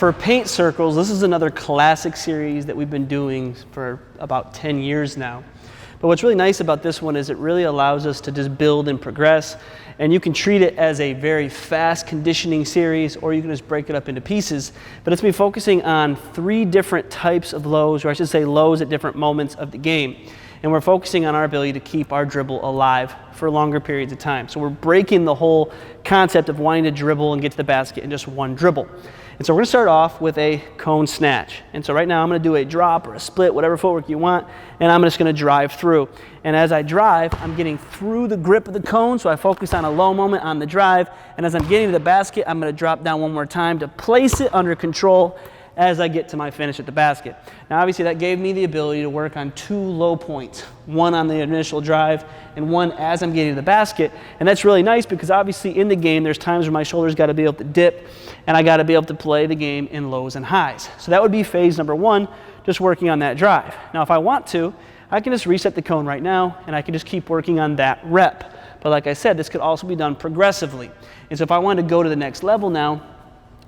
For paint circles, this is another classic series that we've been doing for about 10 years now. But what's really nice about this one is it really allows us to just build and progress, and you can treat it as a very fast conditioning series, or you can just break it up into pieces. But it's been focusing on 3 different types of lows, or I should say lows at different moments of the game. And we're focusing on our ability to keep our dribble alive for longer periods of time. So we're breaking the whole concept of wanting to dribble and get to the basket in just one dribble. And so we're gonna start off with a cone snatch. And so right now I'm gonna do a drop or a split, whatever footwork you want, and I'm just gonna drive through. And as I drive, I'm getting through the grip of the cone, so I focus on a low moment on the drive, and as I'm getting to the basket, I'm gonna drop down one more time to place it under control as I get to my finish at the basket. Now obviously that gave me the ability to work on 2 low points, one on the initial drive and one as I'm getting to the basket. And that's really nice because obviously in the game there's times where my shoulders got to be able to dip and I got to be able to play the game in lows and highs. So that would be phase number 1, just working on that drive. Now if I want to, I can just reset the cone right now and I can just keep working on that rep. But like I said, this could also be done progressively. And so if I wanted to go to the next level now,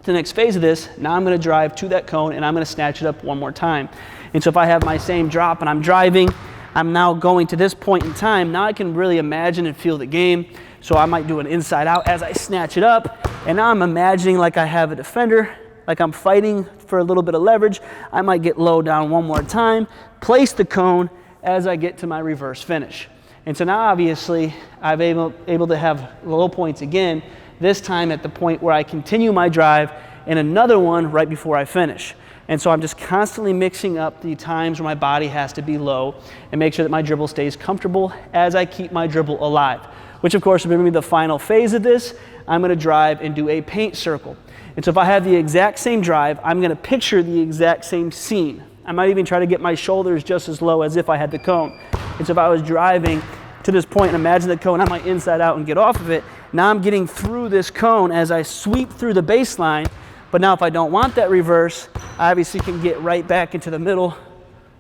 the next phase of this, now I'm going to drive to that cone and I'm going to snatch it up one more time. And so if I have my same drop and I'm driving, I'm now going to this point in time. Now I can really imagine and feel the game. So I might do an inside out as I snatch it up. And now I'm imagining like I have a defender, like I'm fighting for a little bit of leverage. I might get low down one more time, place the cone as I get to my reverse finish. And so now obviously I'm able to have low points again, this time at the point where I continue my drive and another one right before I finish. And so I'm just constantly mixing up the times where my body has to be low and make sure that my dribble stays comfortable as I keep my dribble alive, which of course will be the final phase of this. I'm gonna drive and do a paint circle. And so if I have the exact same drive, I'm gonna picture the exact same scene. I might even try to get my shoulders just as low as if I had the cone. And so if I was driving to this point and imagine the cone, I might inside out and get off of it. Now I'm getting through this cone as I sweep through the baseline, but now if I don't want that reverse, I obviously can get right back into the middle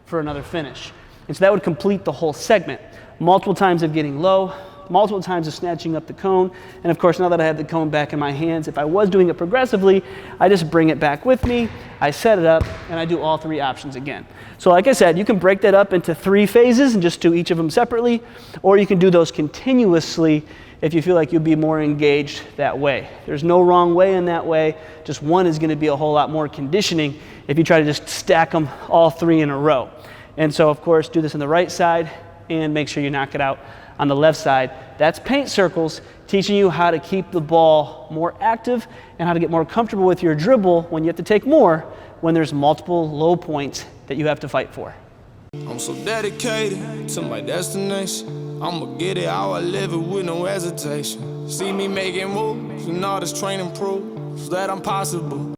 for another finish. And so that would complete the whole segment. Multiple times of getting low, multiple times of snatching up the cone, and of course now that I have the cone back in my hands, if I was doing it progressively, I just bring it back with me, I set it up, and I do all 3 options again. So like I said, you can break that up into 3 phases and just do each of them separately, or you can do those continuously if you feel like you'll be more engaged that way. There's no wrong way in that way, just one is gonna be a whole lot more conditioning if you try to just stack them all 3 in a row. And so of course, do this on the right side and make sure you knock it out on the left side. That's paint circles, teaching you how to keep the ball more active and how to get more comfortable with your dribble when you have to take more, when there's multiple low points that you have to fight for. I'm so dedicated to my destination. I'ma get it how I live it with no hesitation. See me making moves and all this training proves that I'm possible.